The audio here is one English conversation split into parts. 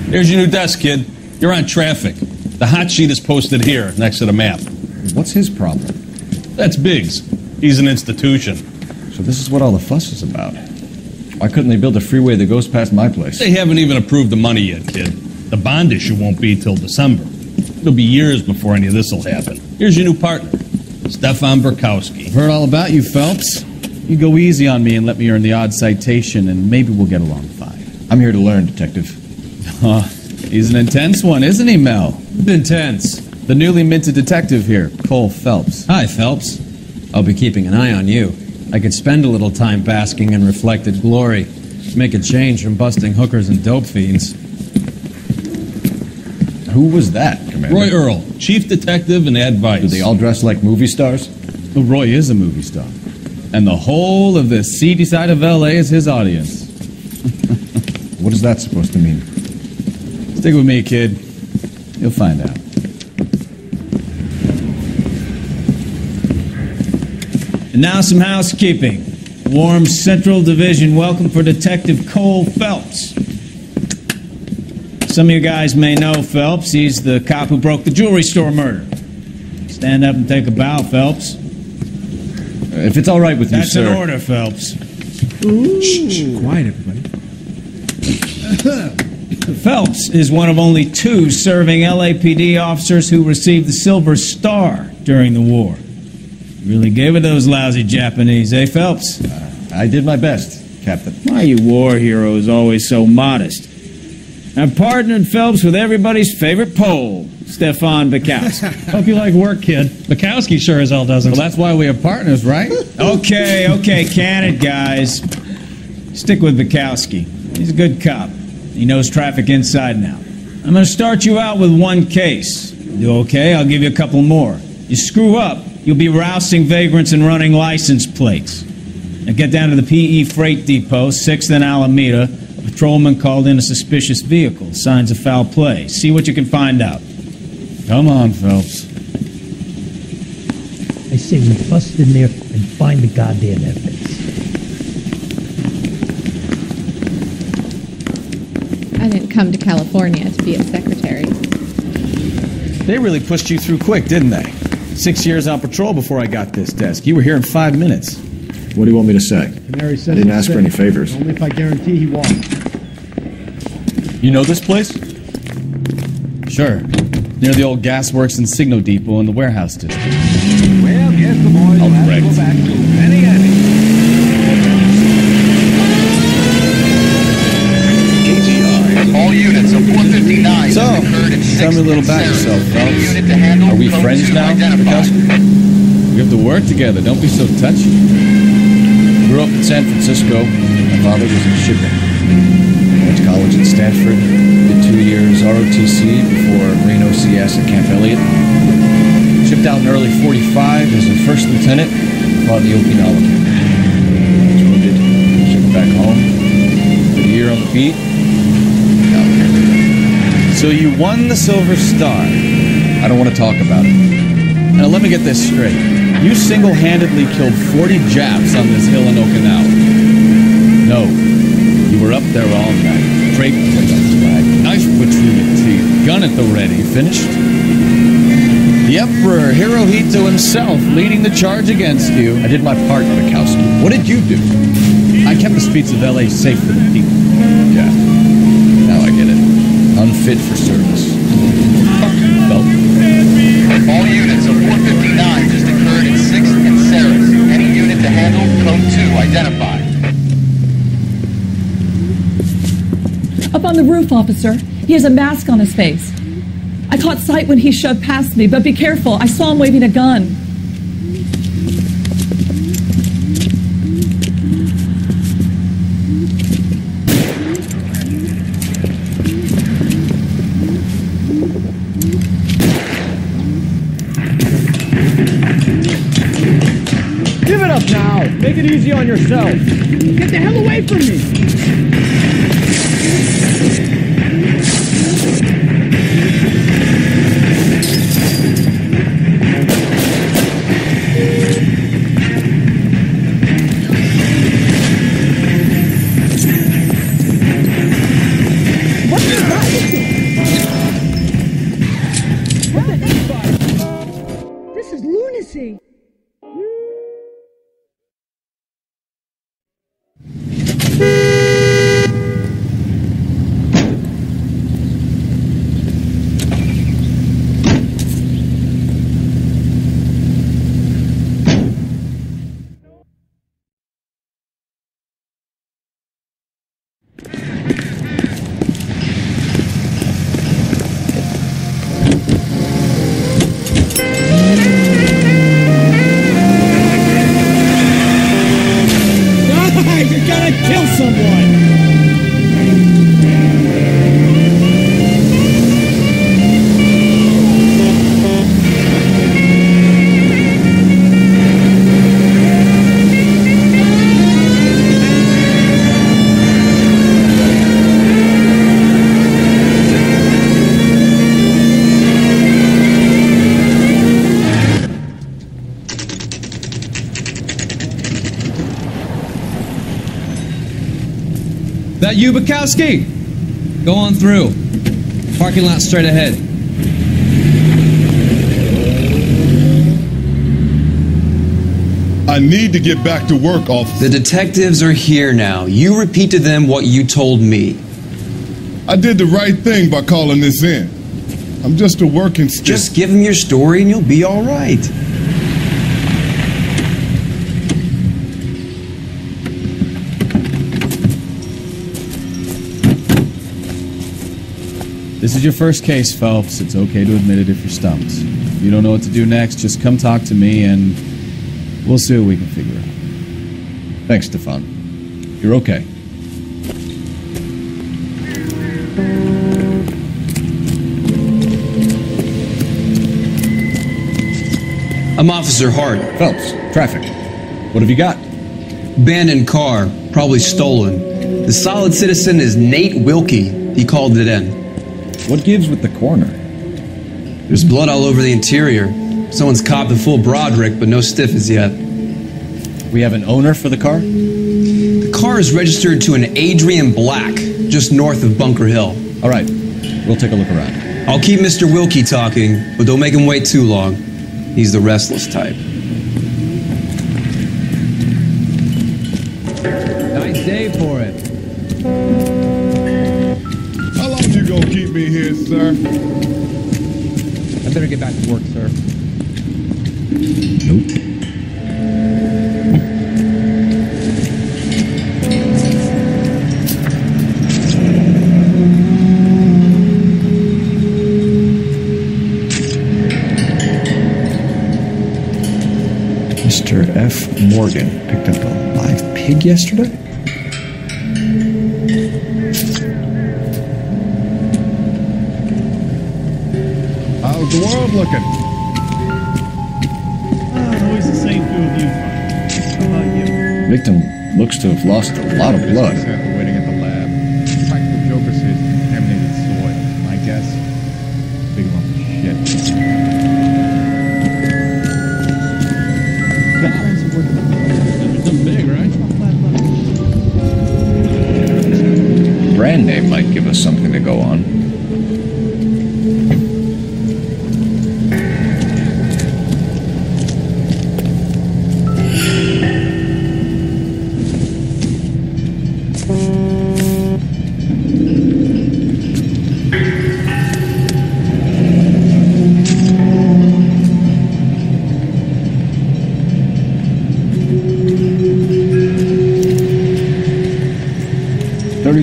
Here's your new desk, kid. You're on traffic. The hot sheet is posted here, next to the map. What's his problem? That's Biggs. He's an institution. So this is what all the fuss is about. Why couldn't they build a freeway that goes past my place? They haven't even approved the money yet, kid. The bond issue won't be till December. It'll be years before any of this will happen. Here's your new partner, Stefan Burkowski. I've heard all about you, Phelps. You go easy on me and let me earn the odd citation, and maybe we'll get along fine. I'm here to learn, Detective. He's an intense one, isn't he, Mel? Intense. The newly minted detective here, Cole Phelps. Hi, Phelps. I'll be keeping an eye on you. I could spend a little time basking in reflected glory. Make a change from busting hookers and dope fiends. Who was that, Commander? Roy Earl, chief detective and advice. Do they all dress like movie stars? Well, Roy is a movie star. And the whole of the seedy side of L.A. is his audience. What is that supposed to mean? Stick with me, kid. You'll find out. And now some housekeeping. Warm Central Division welcome for Detective Cole Phelps. Some of you guys may know Phelps. He's the cop who broke the jewelry store murder. Stand up and take a bow, Phelps. If it's all right with you, That's sir. an order, Phelps. Shh, quiet, everybody. Phelps is one of only 2 serving LAPD officers who received the Silver Star during the war. Really gave it those lousy Japanese, eh, Phelps? I did my best, Captain. Why are you war heroes always so modest? I've partnered Phelps with everybody's favorite Pole, Stefan Bukowski. Hope you like work, kid. Bukowski sure as hell doesn't. Well, that's why we are partners, right? Okay, can it, guys. Stick with Bukowski. He's a good cop. He knows traffic inside and out. I'm going to start you out with 1 case. You do okay? I'll give you a couple more. You screw up, you'll be rousting vagrants and running license plates. Now get down to the PE Freight Depot, 6th and Alameda. A patrolman called in a suspicious vehicle. Signs of foul play. See what you can find out. Come on, Phelps. I say we bust in there and find the goddamn evidence. I didn't come to California to be a secretary. They really pushed you through quick, didn't they? 6 years on patrol before I got this desk. You were here in 5 minutes. What do you want me to say? Canary I says didn't he's ask for sick. any favors. Only if I guarantee he won't. You know this place? Sure. Near the old gasworks and signal depot in the warehouse district. Well, guess the boys will have to go back to Penny Annie. All units of 459 So, occurred in tell me a little about yourself, Phelps. Are we friends now, Bukowski? We have to work together. Don't be so touchy. Grew up in San Francisco. My father was in shipping. Went to college at Stanford. Did 2 years ROTC before Marine OCS at Camp Elliott. Shipped out in early 45 as a first lieutenant. Fought in the Okinawa campaign. Was wounded. Shipped back home. Did a year on the beat. So you won the Silver Star. I don't want to talk about it. Now let me get this straight. You single-handedly killed 40 Japs on this hill in Okinawa. No. You were up there all night, draped like a flag, knife between your teeth, gun at the ready, finished? The Emperor Hirohito himself leading the charge against you. I did my part, Bukowski. What did you do? I kept the streets of L.A. safe for the people. Yeah. Now I get it. Unfit for service. Well, All units of 459 just occurred in 6th and Saris. Any unit to handle, code 2, identified. Up on the roof, officer. He has a mask on his face. I caught sight when he shoved past me, but be careful. I saw him waving a gun. Give it up now. Make it easy on yourself. Get the hell away from me. What's the matter with you? is lunacy. That you, Bukowski? Go on through. Parking lot straight ahead. I need to get back to work, officer. The detectives are here now. You repeat to them what you told me. I did the right thing by calling this in. I'm just a working stick. Just give them your story and you'll be all right. This is your first case, Phelps. It's okay to admit it if you're stumped. If you don't know what to do next, just come talk to me and we'll see what we can figure out. Thanks, Stefan. You're okay. I'm Officer Hart. Phelps, traffic. What have you got? Abandoned car, probably stolen. The solid citizen is Nate Wilkie. He called it in. What gives with the coroner? There's blood all over the interior. Someone's copped a full Broderick, but no stiff as yet. We have an owner for the car? The car is registered to an Adrian Black, just north of Bunker Hill. All right, we'll take a look around. I'll keep Mr. Wilkie talking, but don't make him wait too long. He's the restless type. Nice day for it. How long you gonna keep me here, sir? I better get back to work, sir. Nope. Mr. F. Morgan picked up a live pig yesterday? How's the world looking? Always the same two of you, Frank. How about you? Victim looks to have lost a lot of blood. Waiting at the lab. Practical Joker says contaminated soil. My guess? Big lump of shit. Nothing big, right? Brand name might give us something to go on.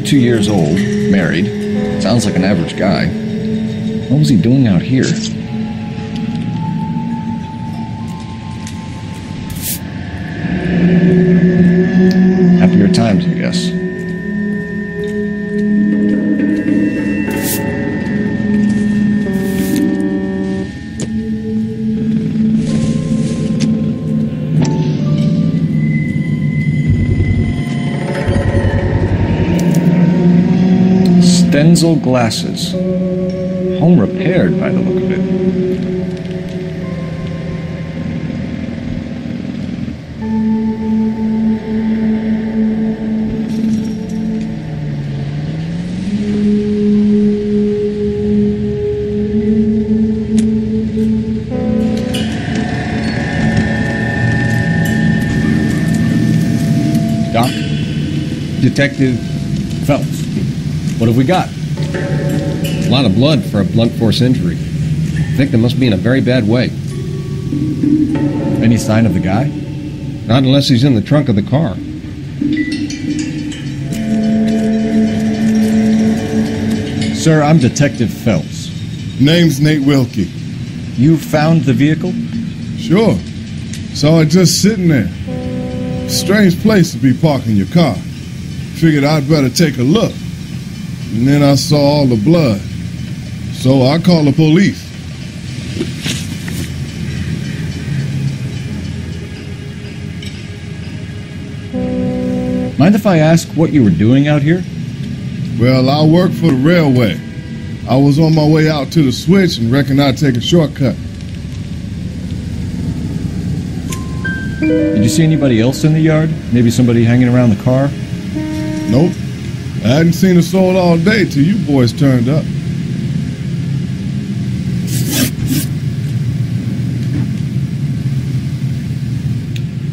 Years old, married, sounds like an average guy. What was he doing out here? Happier times, I guess. Denzel glasses. Home repaired by the look of it. Doc? Detective Phelps. What have we got? A lot of blood for a blunt force injury. The victim must be in a very bad way. Any sign of the guy? Not unless he's in the trunk of the car. Sir, I'm Detective Phelps. Name's Nate Wilkie. You found the vehicle? Sure. Saw it just sitting there. Strange place to be parking your car. Figured I'd better take a look. And then I saw all the blood. So I called the police. Mind if I ask what you were doing out here? Well, I work for the railway. I was on my way out to the switch and reckoned I'd take a shortcut. Did you see anybody else in the yard? Maybe somebody hanging around the car? Nope. I hadn't seen a soul all day till you boys turned up.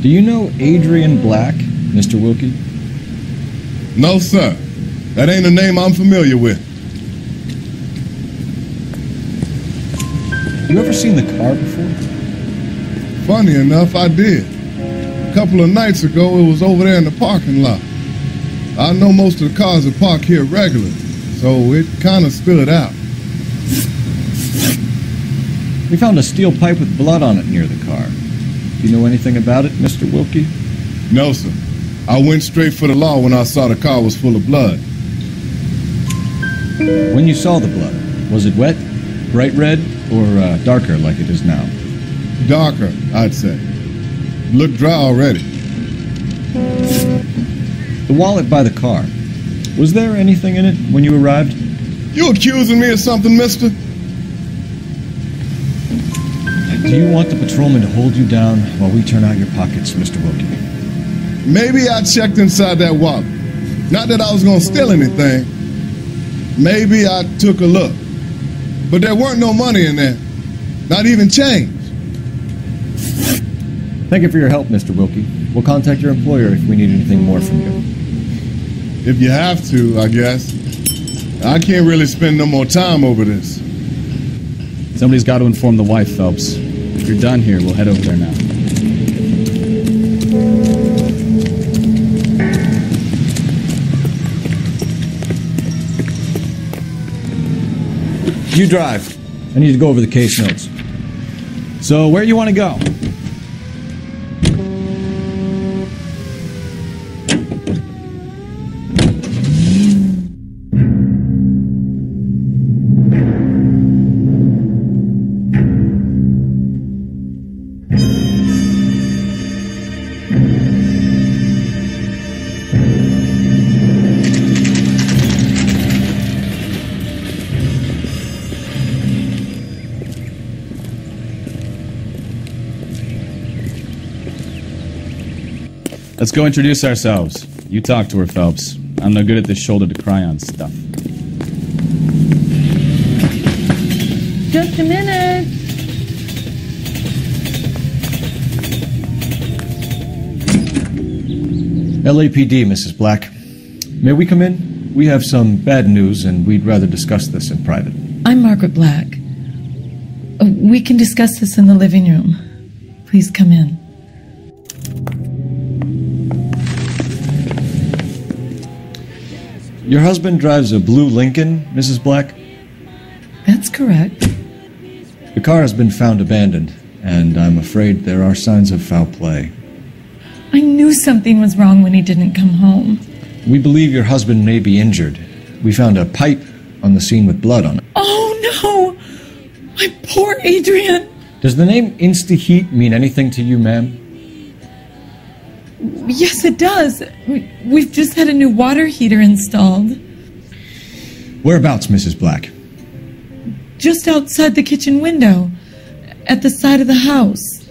Do you know Adrian Black, Mr. Wilkie? No, sir. That ain't a name I'm familiar with. You ever seen the car before? Funny enough, I did. A couple of nights ago, it was over there in the parking lot. I know most of the cars are parked here regularly, so it kind of stood out. We found a steel pipe with blood on it near the car. Do you know anything about it, Mr. Wilkie? No, sir. I went straight for the law when I saw the car was full of blood. When you saw the blood, was it wet, bright red, or darker like it is now? Darker, I'd say. It looked dry already. The wallet by the car. Was there anything in it when you arrived? You accusing me of something, mister? Do you want the patrolman to hold you down while we turn out your pockets, Mr. Wilkie? Maybe I checked inside that wallet. Not that I was going to steal anything. Maybe I took a look. But there weren't no money in there. Not even change. Thank you for your help, Mr. Wilkie. We'll contact your employer if we need anything more from you. If you have to, I guess. I can't really spend no more time over this. Somebody's got to inform the wife, Phelps. If you're done here, we'll head over there now. You drive. I need to go over the case notes. So, where do you want to go? Let's go introduce ourselves. You talk to her, Phelps. I'm no good at this shoulder to cry on stuff. Just a minute. LAPD, Mrs. Black. May we come in? We have some bad news, and we'd rather discuss this in private. I'm Margaret Black. We can discuss this in the living room. Please come in. Your husband drives a blue Lincoln, Mrs. Black? That's correct. The car has been found abandoned, and I'm afraid there are signs of foul play. I knew something was wrong when he didn't come home. We believe your husband may be injured. We found a pipe on the scene with blood on it. Oh, no! My poor Adrian! Does the name Insta-Heat mean anything to you, ma'am? Yes, it does. We've just had a new water heater installed. Whereabouts, Mrs. Black? Just outside the kitchen window, at the side of the house.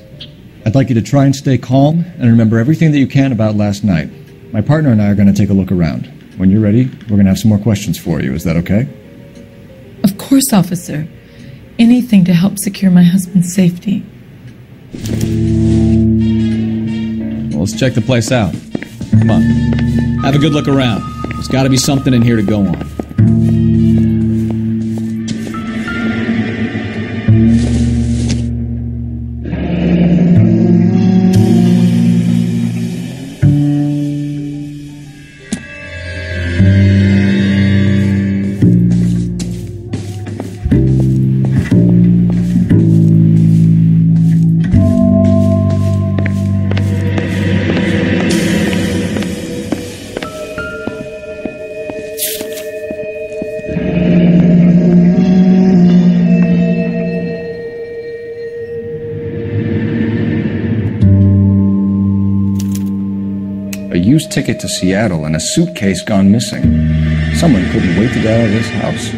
I'd like you to try and stay calm and remember everything that you can about last night. My partner and I are going to take a look around. When you're ready, we're going to have some more questions for you. Is that okay? Of course, officer. Anything to help secure my husband's safety. Well, let's check the place out. Come on. Have a good look around. There's got to be something in here to go on. Ticket to Seattle and a suitcase gone missing. Someone couldn't wait to get out of this house.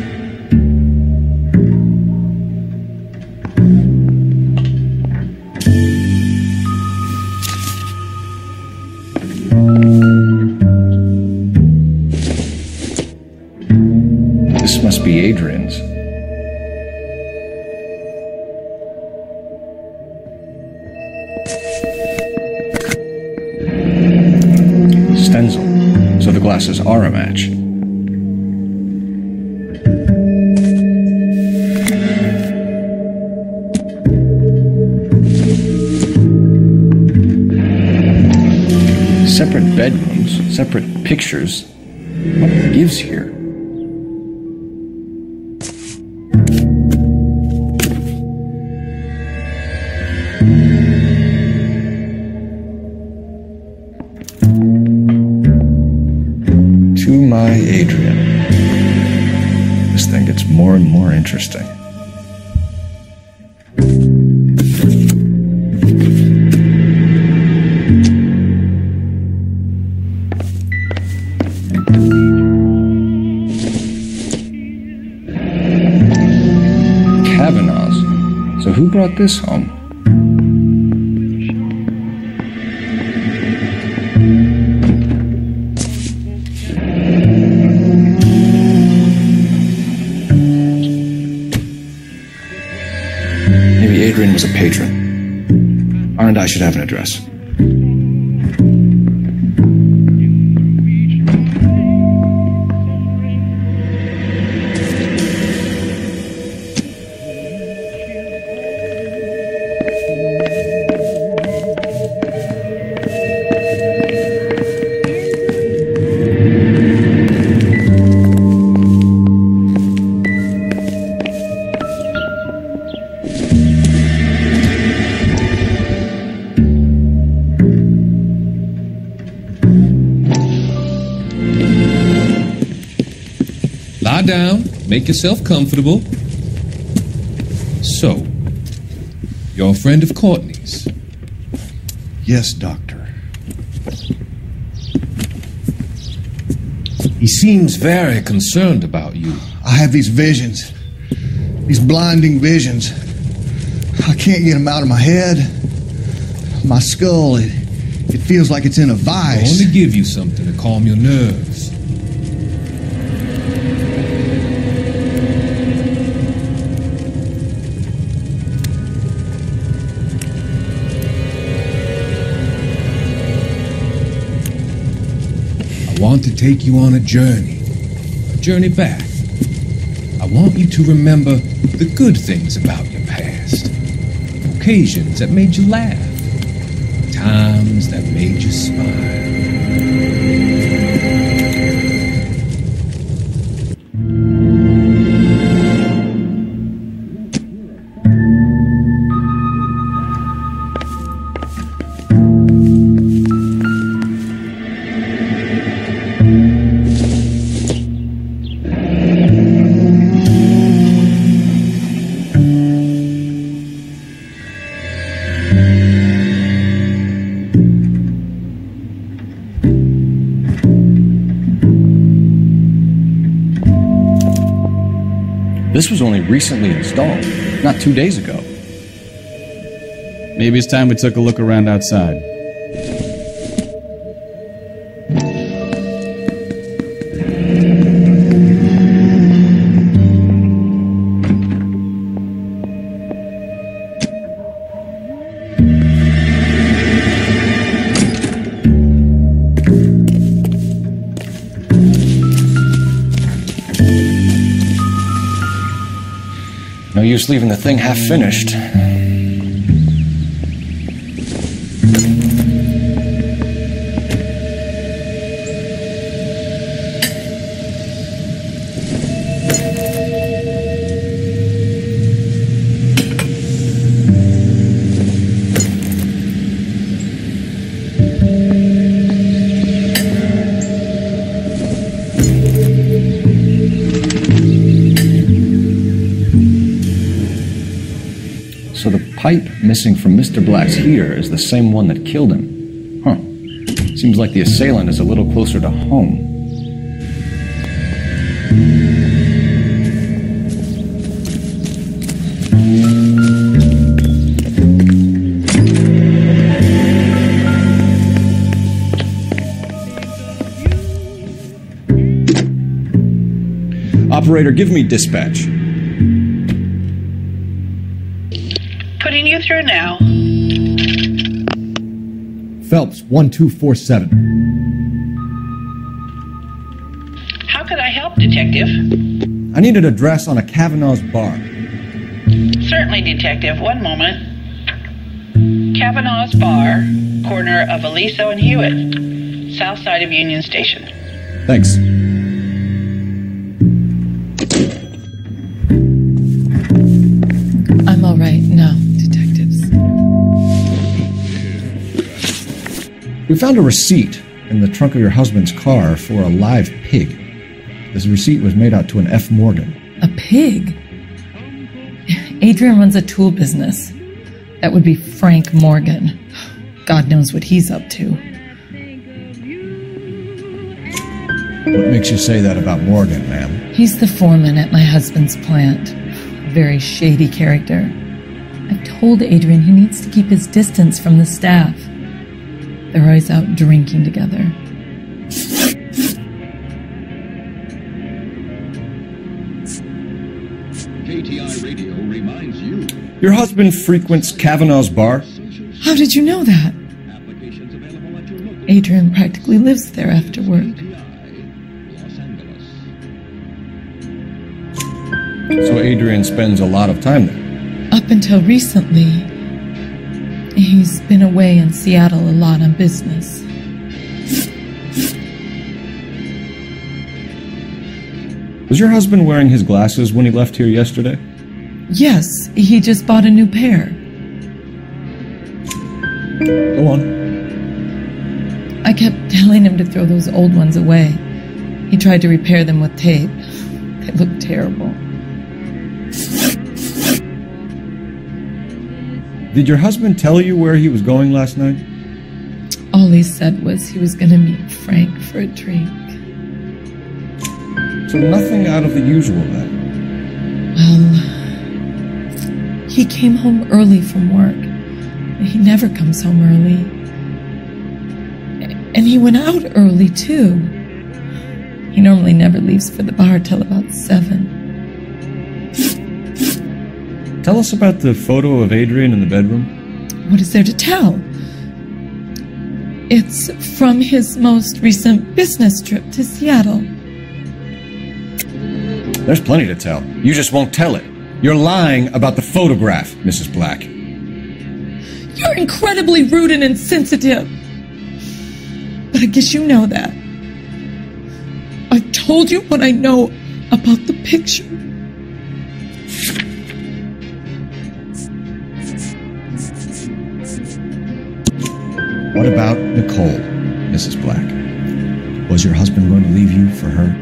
This must be Adrian's. So the glasses are a match. Separate bedrooms, separate pictures. What gives here? Adrian. This thing gets more and more interesting. Kavanaugh's. So who brought this home? Adrian was a patron. R&I should have an address. Down, make yourself comfortable. So, you're a friend of Courtney's? Yes, Doctor. He seems very concerned about you. I have these visions, these blinding visions. I can't get them out of my head. My skull, it feels like it's in a vice. I want to give you something to calm your nerves. I want to take you on a journey back. I want you to remember the good things about your past, occasions that made you laugh, times that made you smile. This was only recently installed, not 2 days ago. Maybe it's time we took a look around outside. use leaving the thing half finished. So the pipe missing from Mr. Black's heater is the same one that killed him. Huh. Seems like the assailant is a little closer to home. Operator, give me dispatch. Putting you through now. Phelps, 1247. How could I help, Detective? I need an address on a Kavanaugh's bar. Certainly, Detective. One moment. Kavanaugh's Bar, corner of Aliso and Hewitt, south side of Union Station. Thanks. I'm all right now, detectives. We found a receipt in the trunk of your husband's car for a live pig. This receipt was made out to an F. Morgan. A pig? Adrian runs a tool business. That would be Frank Morgan. God knows what he's up to. What makes you say that about Morgan, ma'am? He's the foreman at my husband's plant. Very shady character. I've told Adrian he needs to keep his distance from the staff. They're always out drinking together. KTI Radio reminds you. Your husband frequents Kavanaugh's bar? How did you know that? Adrian practically lives there after work. So Adrian spends a lot of time there? Up until recently, he's been away in Seattle a lot on business. Was your husband wearing his glasses when he left here yesterday? Yes, he just bought a new pair. Go on. I kept telling him to throw those old ones away. He tried to repair them with tape. They looked terrible. Did your husband tell you where he was going last night? All he said was he was going to meet Frank for a drink. So nothing out of the usual then? Well, he came home early from work. He never comes home early. And he went out early, too. He normally never leaves for the bar till about 7. Tell us about the photo of Adrian in the bedroom. What is there to tell? It's from his most recent business trip to Seattle. There's plenty to tell. You just won't tell it. You're lying about the photograph, Mrs. Black. You're incredibly rude and insensitive. But I guess you know that. I've told you what I know about the picture. What about Nicole, Mrs. Black? Was your husband going to leave you for her?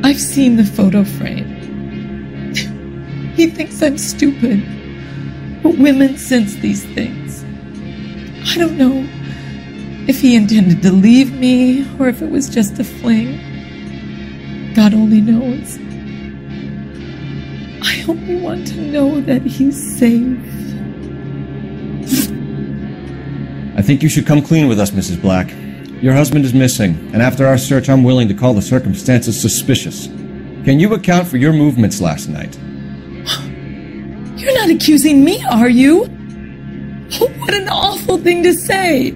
I've seen the photo frame. He thinks I'm stupid. But women sense these things. I don't know if he intended to leave me or if it was just a fling. God only knows. I only want to know that he's safe. I think you should come clean with us, Mrs. Black. Your husband is missing, and after our search, I'm willing to call the circumstances suspicious. Can you account for your movements last night? You're not accusing me, are you? Oh, what an awful thing to say.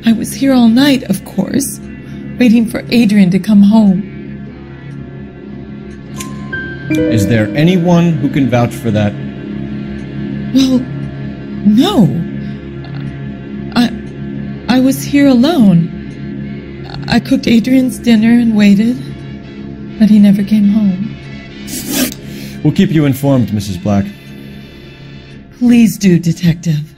I was here all night, of course, waiting for Adrian to come home. Is there anyone who can vouch for that? Well, no. I was here alone. I cooked Adrian's dinner and waited, but he never came home. We'll keep you informed, Mrs. Black. Please do, Detective.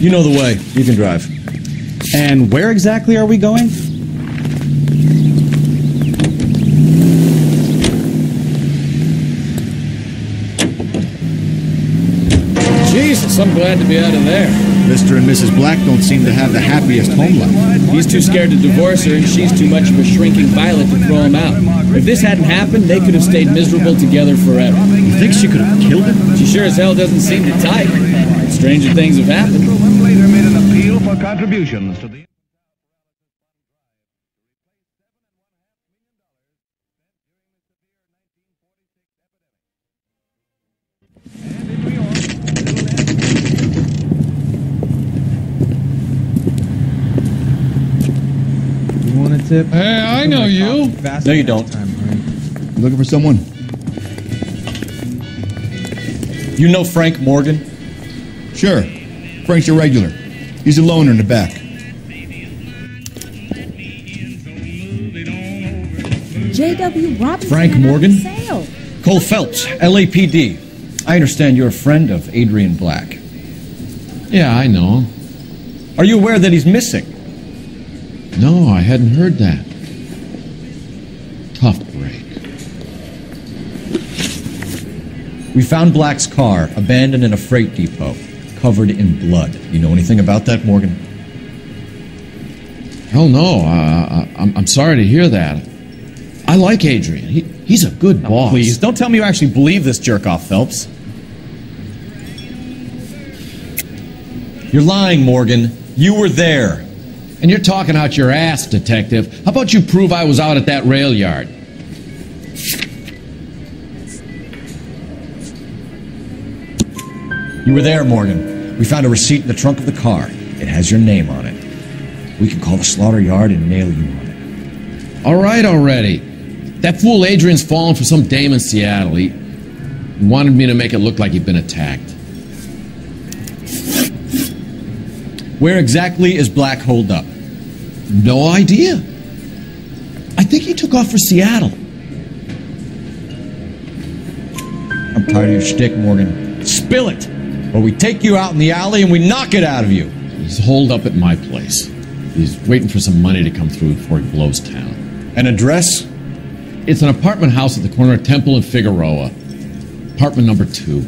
You know the way. You can drive. And where exactly are we going? Jesus, I'm glad to be out of there. Mr. and Mrs. Black don't seem to have the happiest home life. He's too scared to divorce her, and she's too much of a shrinking violet to throw him out. If this hadn't happened, they could have stayed miserable together forever. You think she could have killed him? She sure as hell doesn't seem to type. Stranger things have happened. Later made an appeal for contributions to the... You want a tip? Hey, I know you. No, you don't. You looking for someone? You know Frank Morgan? Sure. Frank's your regular. He's a loner in the back. J.W. Robinson. Frank Morgan? Sale. Cole Phelps, LAPD. I understand you're a friend of Adrian Black. Yeah, I know. Are you aware that he's missing? No, I hadn't heard that. Tough break. We found Black's car abandoned in a freight depot, covered in blood. You know anything about that, Morgan? Hell no. I'm sorry to hear that. I like Adrian. He's a good boss. Please, don't tell me you actually believe this jerk-off, Phelps. You're lying, Morgan. You were there. And you're talking out your ass, Detective. How about you prove I was out at that rail yard? You were there, Morgan. We found a receipt in the trunk of the car. It has your name on it. We can call the slaughter yard and nail you on it. All right already. That fool Adrian's fallen for some dame in Seattle. He wanted me to make it look like he'd been attacked. Where exactly is Black holed up? No idea. I think he took off for Seattle. I'm tired of your shtick, Morgan. Spill it, or we take you out in the alley and we knock it out of you. He's holed up at my place. He's waiting for some money to come through before he blows town. An address? It's an apartment house at the corner of Temple and Figueroa. Apartment number 2.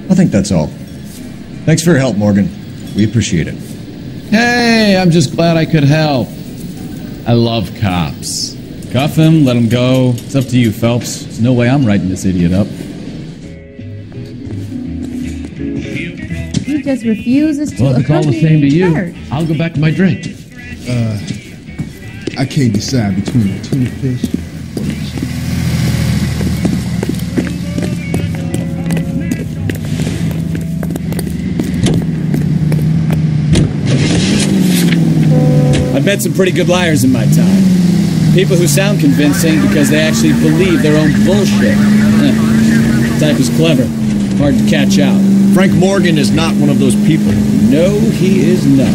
I think that's all. Thanks for your help, Morgan. We appreciate it. Hey, I'm just glad I could help. I love cops. Cuff him, let him go. It's up to you, Phelps. There's no way I'm writing this idiot up. He just refuses to Well, if it's all the accompany same to you, church. I'll go back to my drink. I can't decide between the tuna fish. I've met some pretty good liars in my time. People who sound convincing because they actually believe their own bullshit. The type is clever, hard to catch out. Frank Morgan is not one of those people. No, he is not.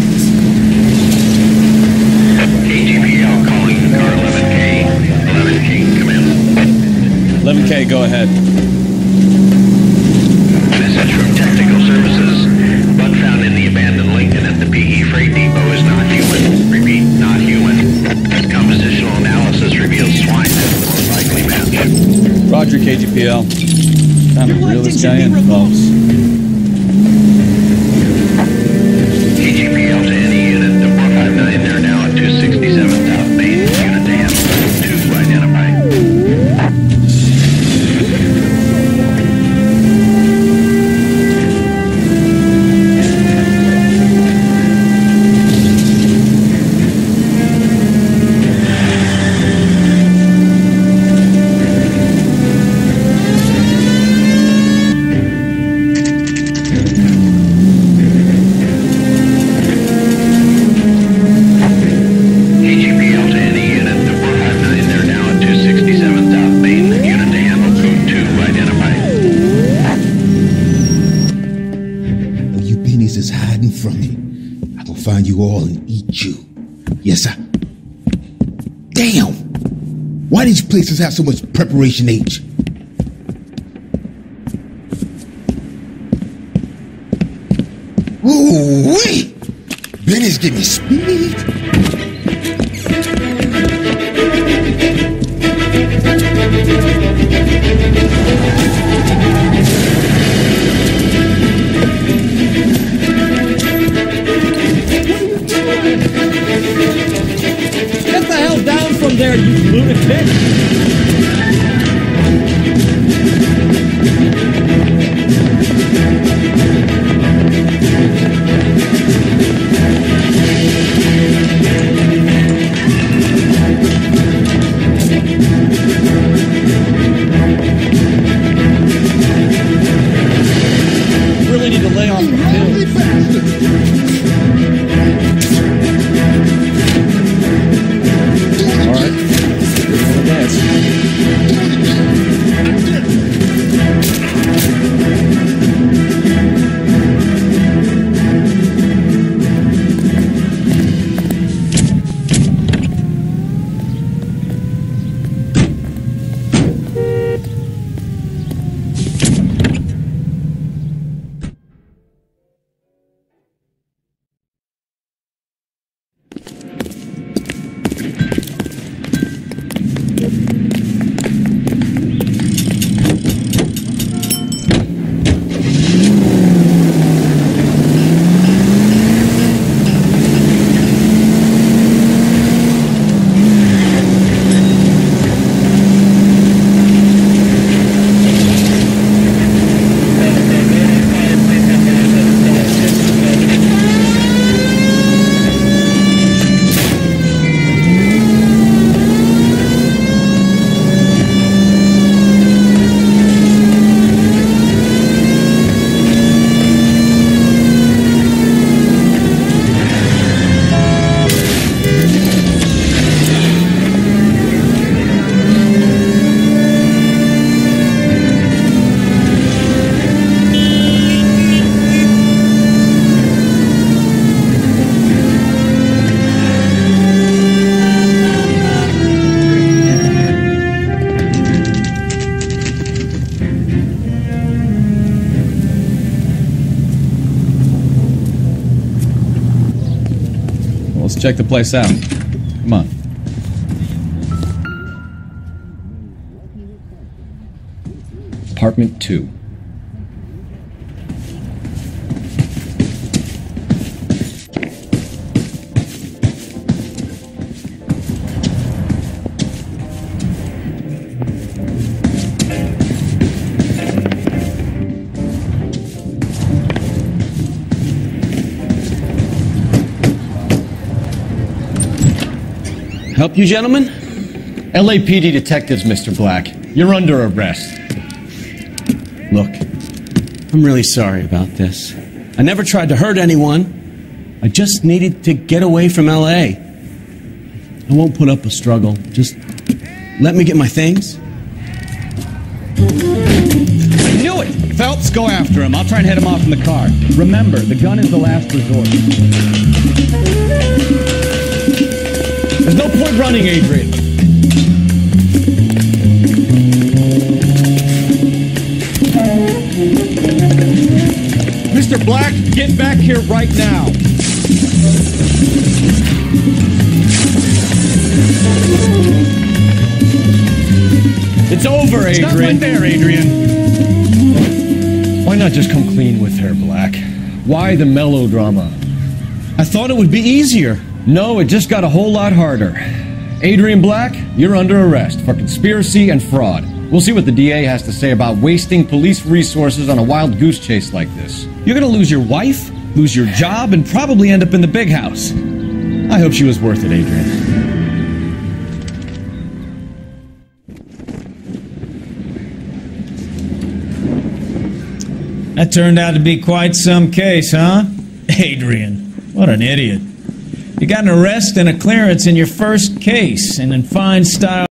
KGPL calling car 11K. 11K, come in. 11K, go ahead. Message from Technical Services. Blood found in the abandoned Lincoln at the PE Freight Depot is not human. Repeat, not human. Compositional analysis reveals swine as the more likely match. Roger, KGPL. Time to reel this guy in, folks. KGPL to any unit. The 459, they're now at 267 South Main. Unit to handle. 2 identified. enemies is hiding from me. I gonna find you all and eat you. Yes, sir. Damn! Why these places have so much preparation H? Ooh-wee! Benny's give me speed. Get the hell down from there, you lunatic! Really need to lay off the pills. Let's check the place out. Come on. Apartment 2. Help you, gentlemen? LAPD detectives, Mr. Black. You're under arrest. Look, I'm really sorry about this. I never tried to hurt anyone. I just needed to get away from LA. I won't put up a struggle. Just let me get my things. I knew it! Phelps, go after him. I'll try and head him off in the car. Remember, the gun is the last resort. There's no point running, Adrian. Mr. Black, get back here right now. It's over, Adrian. Stop right there, Adrian. Why not just come clean with her, Black? Why the melodrama? I thought it would be easier. No, it just got a whole lot harder. Adrian Black, you're under arrest for conspiracy and fraud. We'll see what the DA has to say about wasting police resources on a wild goose chase like this. You're gonna lose your wife, lose your job, and probably end up in the big house. I hope she was worth it, Adrian. That turned out to be quite some case, huh? Adrian, what an idiot. You got an arrest and a clearance in your first case, and in fine style.